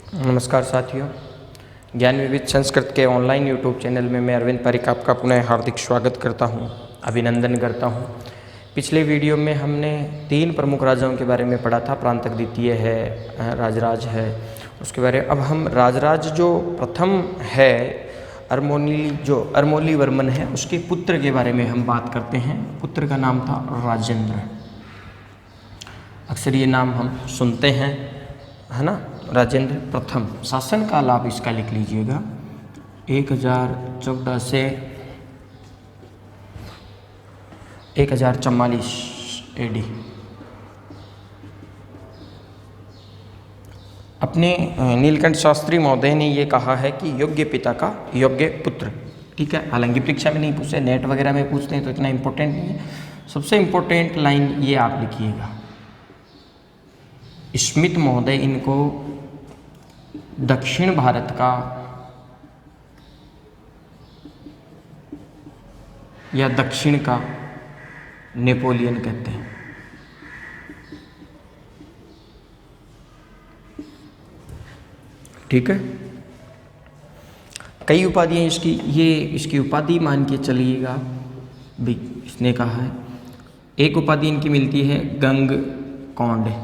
नमस्कार साथियों, ज्ञान विविध संस्कृत के ऑनलाइन यूट्यूब चैनल में मैं अरविंद पारिक आपका पुनः हार्दिक स्वागत करता हूं, अभिनंदन करता हूं। पिछले वीडियो में हमने 3 प्रमुख राजाओं के बारे में पढ़ा था। प्रांतक द्वितीय है, राजराज है, उसके बारे में अब हम राजराज जो प्रथम है अरमोली वर्मन है, उसके पुत्र के बारे में हम बात करते हैं। पुत्र का नाम था राजेंद्र। अक्सर ये नाम हम सुनते हैं, है ना। राजेंद्र प्रथम। शासन काल आप इसका लिख लीजिएगा 1014 से 1044 AD। अपने नीलकंठ शास्त्री महोदय ने ये कहा है कि योग्य पिता का योग्य पुत्र। ठीक है, हालांकि परीक्षा में नहीं पूछे, नेट वगैरह में पूछते हैं तो इतना इम्पोर्टेंट नहीं है। सबसे इम्पोर्टेंट लाइन ये आप लिखिएगा। स्मिथ महोदय इनको दक्षिण भारत का या दक्षिण का नेपोलियन कहते हैं। ठीक है, कई उपाधियां इसकी, ये इसकी उपाधि मान के चलिएगा भी। इसने कहा है एक उपाधि इनकी मिलती है गंग कौंड,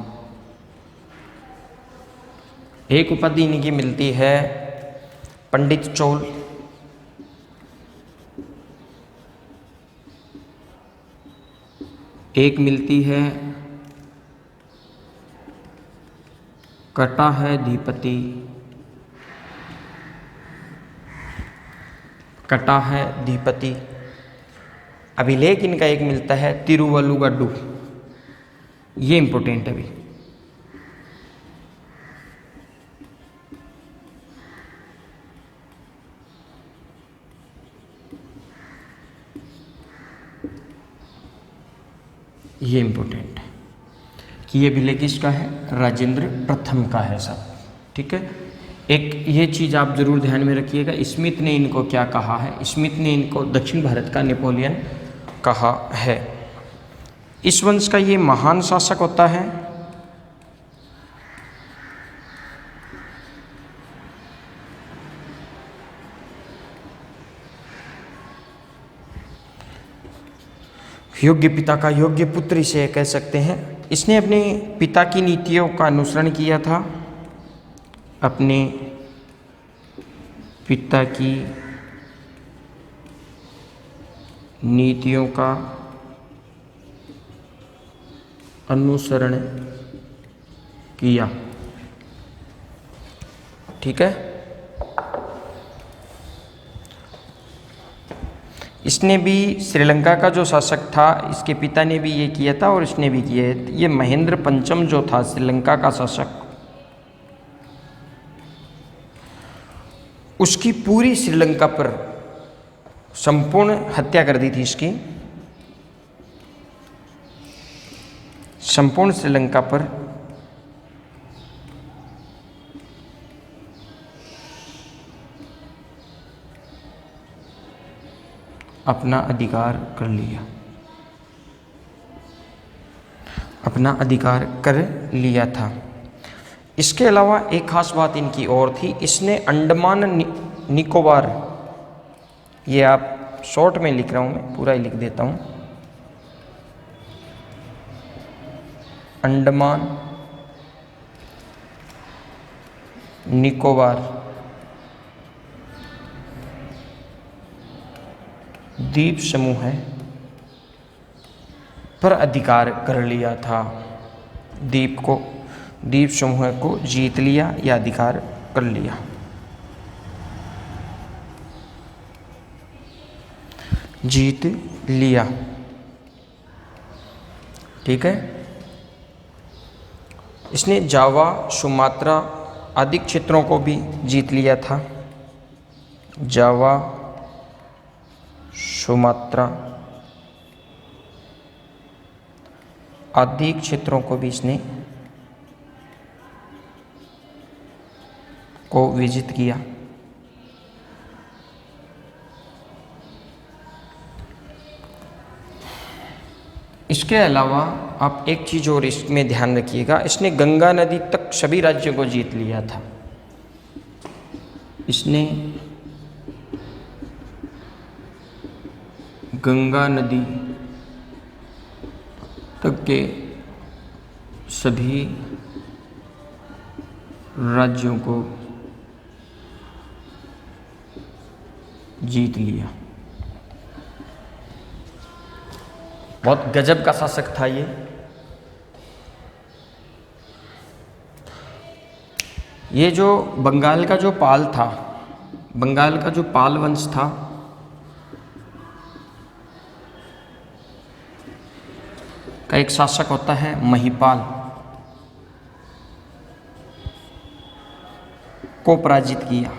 एक उपाधि इनकी मिलती है पंडित चोल, एक मिलती है कटा है धीपति, कटा है धीपति। अभिलेख इनका एक मिलता है तिरुवल्लुगड्डू। ये इंपॉर्टेंट है अभी। ये इम्पोर्टेंट है कि ये अभिलेख किसका है? राजेंद्र प्रथम का है सब। ठीक है, एक ये चीज़ आप जरूर ध्यान में रखिएगा। स्मिथ ने इनको क्या कहा है? स्मिथ ने इनको दक्षिण भारत का नेपोलियन कहा है। इस वंश का ये महान शासक होता है। योग्य पिता का योग्य पुत्र इसे कह सकते हैं। इसने अपने पिता की नीतियों का अनुसरण किया था। अपने पिता की नीतियों का अनुसरण किया। ठीक है, इसने भी श्रीलंका का जो शासक था, इसके पिता ने भी ये किया था और इसने भी किया है। ये महेंद्र पंचम जो था श्रीलंका का शासक, उसकी पूरी श्रीलंका पर संपूर्ण हत्या कर दी थी। इसकी संपूर्ण श्रीलंका पर अपना अधिकार कर लिया, अपना अधिकार कर लिया था। इसके अलावा एक खास बात इनकी और थी, इसने अंडमान निकोबार, ये आप शॉर्ट में लिख रहा हूँ, मैं पूरा ही लिख देता हूँ, अंडमान निकोबार द्वीप समूह है पर अधिकार कर लिया था। द्वीप समूह को जीत लिया या अधिकार कर लिया। जीत लिया। ठीक है, इसने जावा, सुमात्रा आदि क्षेत्रों को भी जीत लिया था। जावा, सुमात्रा आदि क्षेत्रों को भी इसने को विजित किया। इसके अलावा आप एक चीज़ और इसमें ध्यान रखिएगा, इसने गंगा नदी तक सभी राज्यों को जीत लिया था। इसने गंगा नदी तक के सभी राज्यों को जीत लिया। बहुत गजब का शासक था ये जो बंगाल का जो पाल था, बंगाल का जो पाल वंश था, का एक शासक होता है महिपाल, को पराजित किया।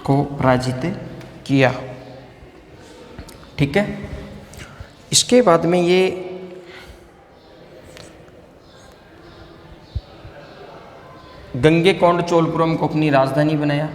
को पराजित किया, ठीक है। इसके बाद में ये गंगेकोंड चोलपुरम को अपनी राजधानी बनाया।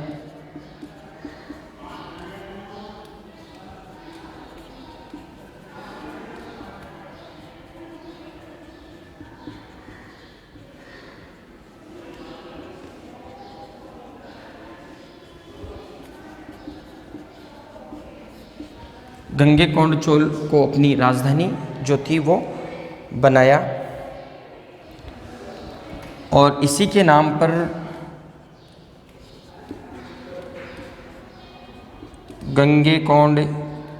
गंगेकोंड चोल को अपनी राजधानी जो थी वो बनाया और इसी के नाम पर गंगेकोंड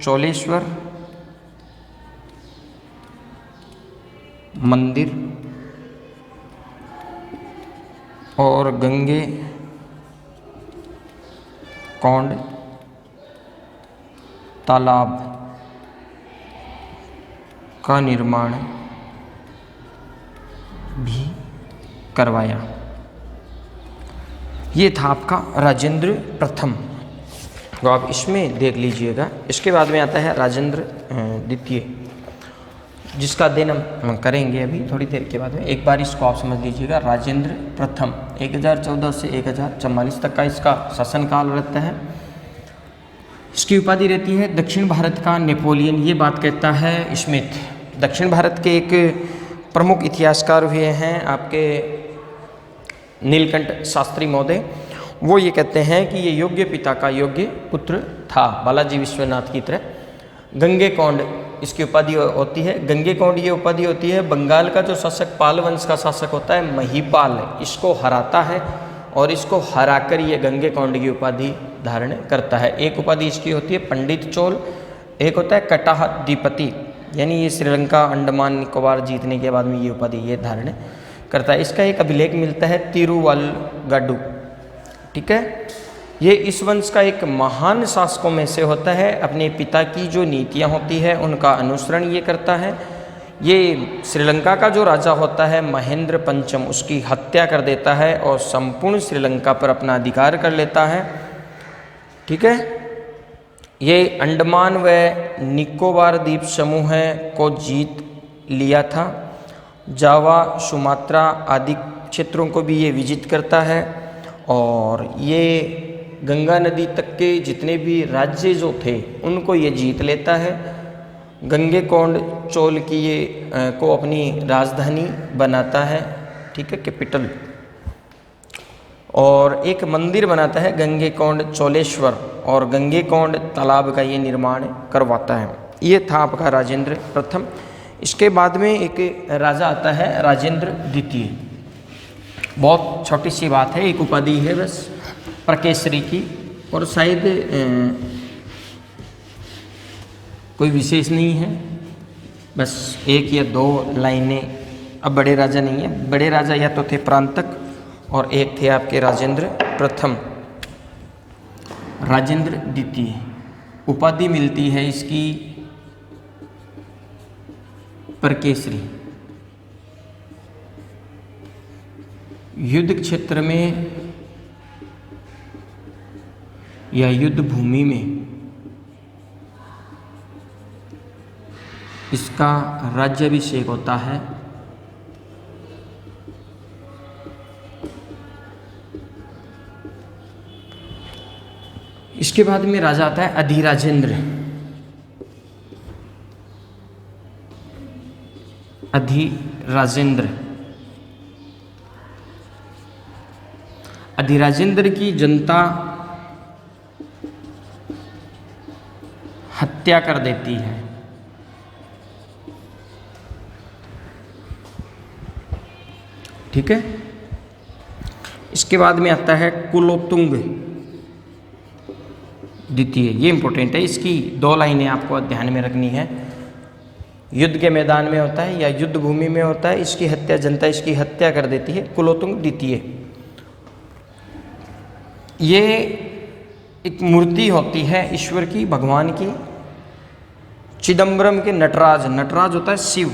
चोलेश्वर मंदिर और गंगेकोंड तालाब का निर्माण भी करवाया। ये था आपका राजेंद्र प्रथम, तो आप इसमें देख लीजिएगा। इसके बाद में आता है राजेंद्र द्वितीय, जिसका अध्ययन हम करेंगे अभी थोड़ी देर के बाद में। एक बार इसको आप समझ लीजिएगा। राजेंद्र प्रथम 1014 से 1044 तक का इसका शासनकाल रहता है। इसकी उपाधि रहती है दक्षिण भारत का नेपोलियन। ये बात कहता है स्मिथ। दक्षिण भारत के एक प्रमुख इतिहासकार हुए हैं आपके नीलकंठ शास्त्री महोदय। वो ये कहते हैं कि ये योग्य पिता का योग्य पुत्र था, बालाजी विश्वनाथ की तरह। गंगेकोंड इसकी उपाधि होती है। गंगेकोंड ये उपाधि होती है बंगाल का जो शासक पाल वंश का शासक होता है महिपाल, इसको हराता है और इसको हराकर ये गंगेकोंड की उपाधि धारण करता है। एक उपाधि इसकी होती है पंडित चोल, एक होता है कटाहदीपति, यानी ये श्रीलंका अंडमान निकोबार जीतने के बाद में ये उपाधि ये धारण करता है। इसका एक अभिलेख मिलता है तिरुवल्लगाडु, ठीक है। ये इस वंश का एक महान शासकों में से होता है। अपने पिता की जो नीतियाँ होती है उनका अनुसरण ये करता है। ये श्रीलंका का जो राजा होता है महेंद्र पंचम, उसकी हत्या कर देता है और संपूर्ण श्रीलंका पर अपना अधिकार कर लेता है, ठीक है। ये अंडमान व निकोबार द्वीप समूह को जीत लिया था। जावा, सुमात्रा आदि क्षेत्रों को भी ये विजित करता है और ये गंगा नदी तक के जितने भी राज्य जो थे उनको ये जीत लेता है। गंगेकोंड चोल की ये को अपनी राजधानी बनाता है, ठीक है, कैपिटल। और एक मंदिर बनाता है गंगेकोंड चोलेश्वर और गंगेकोंड तालाब का ये निर्माण करवाता है। ये था आपका राजेंद्र प्रथम। इसके बाद में एक राजा आता है राजेंद्र द्वितीय। बहुत छोटी सी बात है, एक उपाधि है बस प्रकेसरी की, और शायद कोई विशेष नहीं है, बस एक या दो लाइनें। अब बड़े राजा नहीं है, बड़े राजा या तो थे प्रांतक और एक थे आपके राजेंद्र प्रथम। राजेंद्र द्वितीय उपाधि मिलती है इसकी प्रकेसरी। युद्ध क्षेत्र में या युद्ध भूमि में इसका राज्याभिषेक होता है। इसके बाद में राजा आता है अधिराजेंद्र। अधिराजेंद्र अधिराजेंद्र की जनता हत्या कर देती है। ठीक है। इसके बाद में आता है कुलोत्तुंग द्वितीय। ये इंपॉर्टेंट है, इसकी 2 लाइनें आपको ध्यान में रखनी है। युद्ध के मैदान में होता है या युद्ध भूमि में होता है, इसकी हत्या, जनता इसकी हत्या कर देती है। कुलोत्तुंग द्वितीय ये एक मूर्ति होती है ईश्वर की, भगवान की। चिदंबरम के नटराज, नटराज होता है शिव,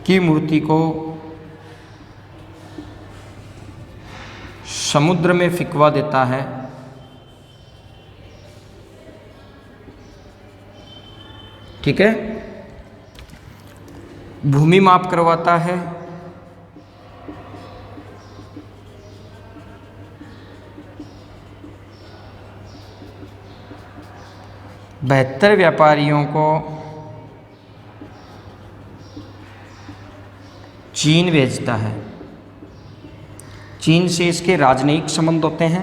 की मूर्ति को समुद्र में फिकवा देता है। ठीक है। भूमि माप करवाता है। बहत्तर व्यापारियों को चीन भेजता है। चीन से इसके राजनयिक संबंध होते हैं।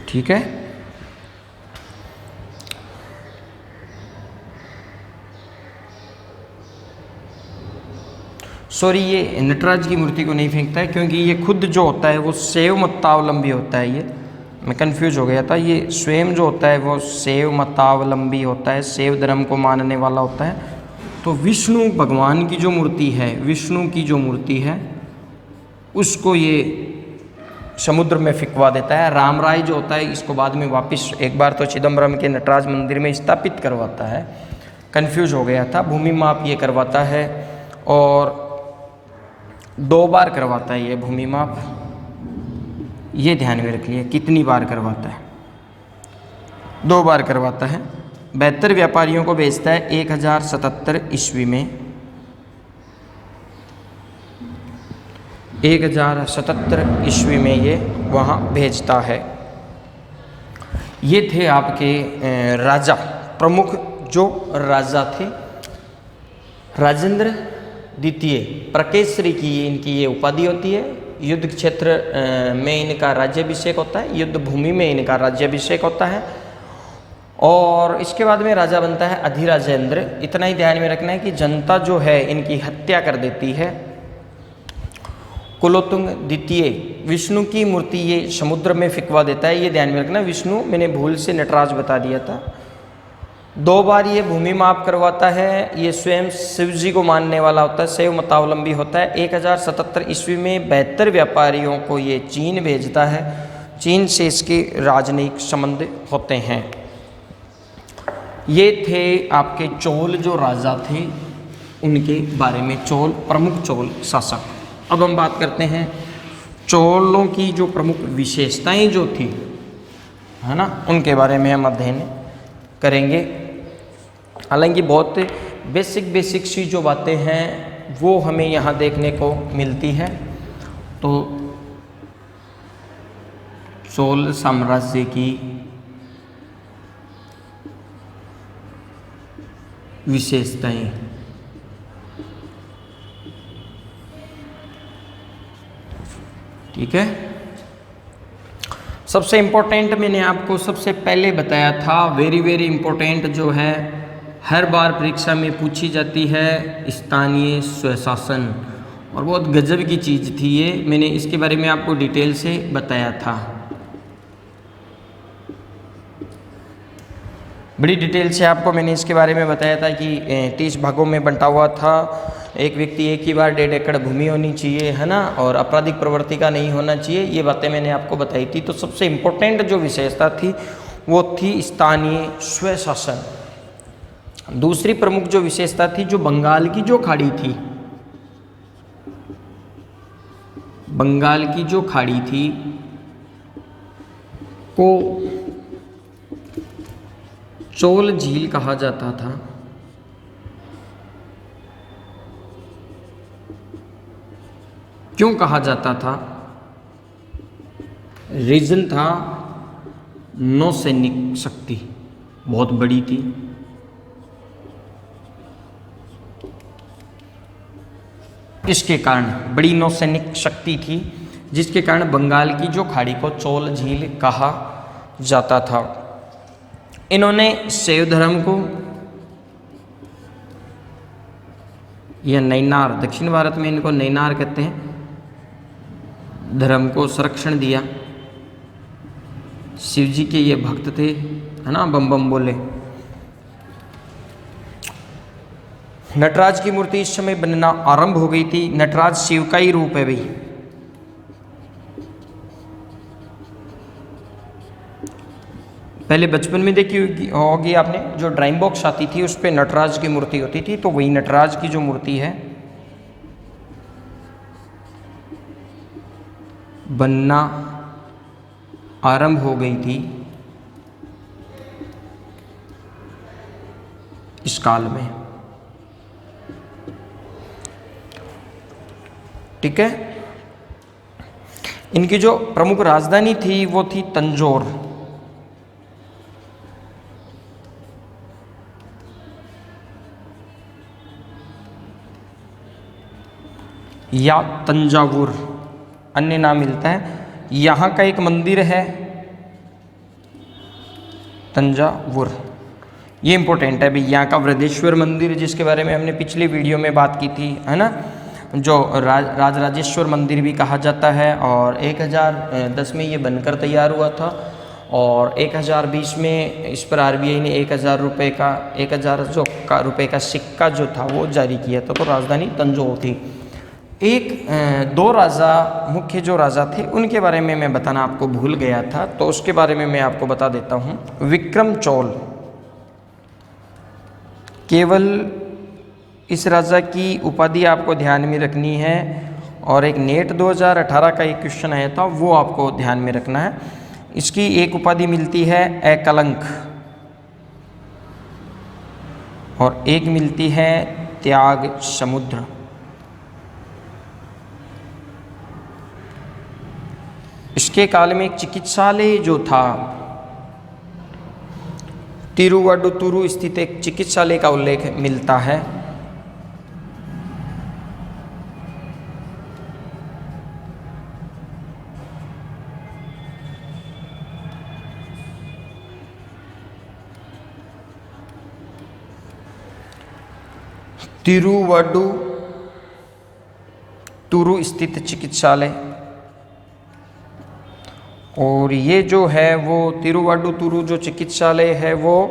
ठीक है। सॉरी, ये नटराज की मूर्ति को नहीं फेंकता है क्योंकि ये खुद जो होता है वो शैव मतावलंबी होता है। ये मैं कंफ्यूज हो गया था। ये स्वयं जो होता है वो शैव मतावलंबी होता है, शैव धर्म को मानने वाला होता है। तो विष्णु भगवान की जो मूर्ति है, विष्णु की जो मूर्ति है उसको ये समुद्र में फिकवा देता है। रामराय जो होता है इसको बाद में वापस एक बार तो चिदंबरम के नटराज मंदिर में स्थापित करवाता है। कंफ्यूज हो गया था। भूमि माप ये करवाता है और 2 बार करवाता है ये भूमि माप। ये ध्यान में रखिए कितनी बार करवाता है, 2 बार करवाता है। 72 व्यापारियों को भेजता है 1077 ईस्वी में। 1077 ईस्वी में ये वहाँ भेजता है। ये थे आपके राजा, प्रमुख जो राजा थे। राजेंद्र द्वितीय प्रकेशरी की इनकी ये उपाधि होती है। युद्ध क्षेत्र में इनका राज्याभिषेक होता है, युद्ध भूमि में इनका राज्याभिषेक होता है और इसके बाद में राजा बनता है अधिराजेंद्र। इतना ही ध्यान में रखना है कि जनता जो है इनकी हत्या कर देती है। कुलोत्तुंग द्वितीय विष्णु की मूर्ति ये समुद्र में फिकवा देता है। ये ध्यान में रखना, विष्णु मैंने भूल से नटराज बता दिया था। 2 बार ये भूमि माप करवाता है। ये स्वयं शिव जी को मानने वाला होता है, शैव मतावलंबी होता है। 1077 ईस्वी में 72 व्यापारियों को ये चीन भेजता है। चीन से इसके राजनयिक संबंध होते हैं। ये थे आपके चोल जो राजा थे उनके बारे में, चोल प्रमुख चोल शासक। अब हम बात करते हैं चोलों की जो प्रमुख विशेषताएं जो थी, है ना, उनके बारे में हम अध्ययन करेंगे। हालांकि बहुत बेसिक सी जो बातें हैं वो हमें यहाँ देखने को मिलती है। तो चोल साम्राज्य की विशेषताएं, ठीक है। सबसे इम्पोर्टेंट मैंने आपको सबसे पहले बताया था, वेरी इम्पोर्टेंट जो है हर बार परीक्षा में पूछी जाती है, स्थानीय स्वशासन। और बहुत गजब की चीज़ थी ये, मैंने इसके बारे में आपको डिटेल से बताया था, बड़ी डिटेल से आपको मैंने इसके बारे में बताया था कि 30 भागों में बंटा हुआ था। एक व्यक्ति एक ही बार 1.5 एकड़ भूमि होनी चाहिए, है ना, और आपराधिक प्रवृत्ति का नहीं होना चाहिए। ये बातें मैंने आपको बताई थी। तो सबसे इम्पोर्टेंट जो विशेषता थी वो थी स्थानीय स्वशासन। दूसरी प्रमुख जो विशेषता थी, जो बंगाल की जो खाड़ी थी, बंगाल की जो खाड़ी थी को चोल झील कहा जाता था। क्यों कहा जाता था? रीजन था नौसैनिक शक्ति बहुत बड़ी थी। इसके कारण बड़ी नौसैनिक शक्ति थी, जिसके कारण बंगाल की जो खाड़ी को चोल झील कहा जाता था। इन्होंने शैव धर्म को या नैनार, दक्षिण भारत में इनको नैनार कहते हैं, धर्म को संरक्षण दिया। शिव जी के ये भक्त थे, है ना, बम बम बोले। नटराज की मूर्ति इस समय बनना आरंभ हो गई थी। नटराज शिव का ही रूप है भाई। पहले बचपन में देखी होगी आपने, जो ड्राइंग बॉक्स आती थी उस पे नटराज की मूर्ति होती थी, तो वही नटराज की जो मूर्ति है बनना आरंभ हो गई थी इस काल में। ठीक है। इनकी जो प्रमुख राजधानी थी वो थी तंजौर या तंजावुर, अन्य नाम मिलता है। यहाँ का एक मंदिर है तंजावुर, ये इंपॉर्टेंट है भाई। यहाँ का वृद्धेश्वर मंदिर, जिसके बारे में हमने पिछली वीडियो में बात की थी, है ना, जो राजराजेश्वर मंदिर भी कहा जाता है। और 1010 में ये बनकर तैयार हुआ था और 1020 में इस पर आरबीआई ने 1000 रुपये का 1000 रुपये का सिक्का जो था वो जारी किया था। तो राजधानी तंजौर थी। दो राजा, मुख्य जो राजा थे उनके बारे में मैं बताना आपको भूल गया था, तो उसके बारे में मैं आपको बता देता हूँ। विक्रम चोल, केवल इस राजा की उपाधि आपको ध्यान में रखनी है। और एक नेट 2018 का एक क्वेश्चन आया था, वो आपको ध्यान में रखना है। इसकी एक उपाधि मिलती है अकलंक और एक मिलती है त्याग समुद्र। इसके काल में एक चिकित्सालय जो था, तिरुवडुतुरु स्थित एक चिकित्सालय का उल्लेख मिलता है। तिरुवडुतुरु स्थित चिकित्सालय, और ये जो है वो तिरुवडुतुरु जो चिकित्सालय है वो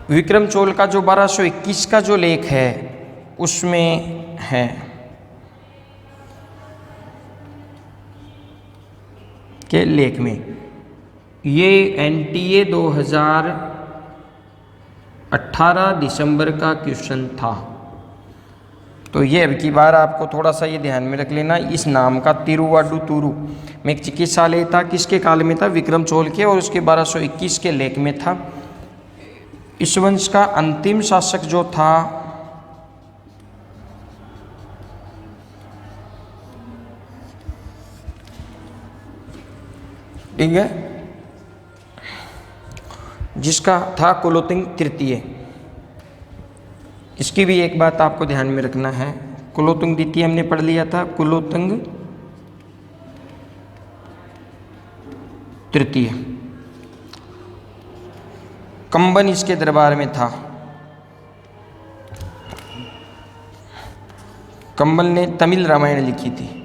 विक्रम चोल का जो 1221 का जो लेख है उसमें है। के लेख में ये एनटीए 2018 दिसंबर का क्वेश्चन था। तो ये अब की बार आपको थोड़ा सा ये ध्यान में रख लेना। इस नाम का तिरुवडुतुरु में एक चिकित्सालय था, किसके काल में था? विक्रम चोल के, और उसके 1221 के लेख में था। इस वंश का अंतिम शासक जो था ठीक है, जिसका था कुलोतुंग तृतीय। इसकी भी एक बात आपको ध्यान में रखना है, कुलोतुंग द्वितीय हमने पढ़ लिया था, कुलोतुंग तृतीय। कंबन इसके दरबार में था। कंबन ने तमिल रामायण लिखी थी।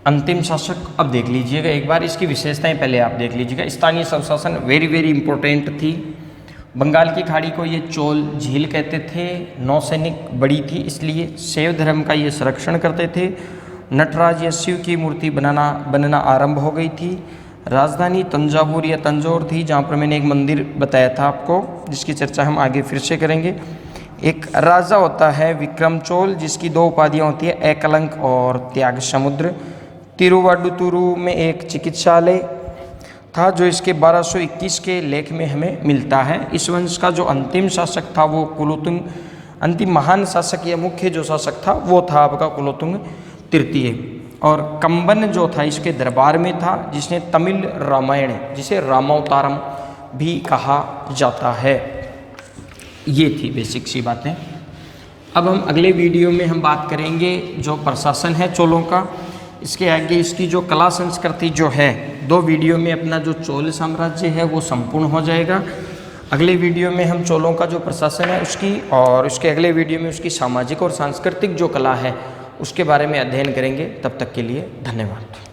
अंतिम शासक अब देख लीजिएगा एक बार, इसकी विशेषताएं पहले आप देख लीजिएगा। स्थानीय स्वशासन वेरी वेरी इंपॉर्टेंट थी। बंगाल की खाड़ी को ये चोल झील कहते थे। नौसैनिक बड़ी थी, इसलिए शैव धर्म का ये संरक्षण करते थे। नटराज या शिव की मूर्ति बनना आरंभ हो गई थी। राजधानी तंजावुर या तंजौर थी, जहाँ पर मैंने एक मंदिर बताया था आपको, जिसकी चर्चा हम आगे फिर से करेंगे। एक राजा होता है विक्रम चोल, जिसकी दो उपाधियां होती है, एकलंक और त्याग समुद्र। तिरुवडुतुरु में एक चिकित्सालय था जो इसके 1221 के लेख में हमें मिलता है। इस वंश का जो अंतिम शासक था वो कुलोतुंग, अंतिम महान शासक या मुख्य जो शासक था वो था आपका कुलोतुंग तृतीय। और कंबन जो था इसके दरबार में था, जिसने तमिल रामायण, जिसे रामावतारम भी कहा जाता है। ये थी बेसिक सी बातें। अब हम अगले वीडियो में हम बात करेंगे जो प्रशासन है चोलों का, इसके आगे इसकी जो कला संस्कृति जो है, 2 वीडियो में अपना जो चोल साम्राज्य है वो संपूर्ण हो जाएगा। अगले वीडियो में हम चोलों का जो प्रशासन है उसकी, और उसके अगले वीडियो में उसकी सामाजिक और सांस्कृतिक जो कला है उसके बारे में अध्ययन करेंगे। तब तक के लिए धन्यवाद।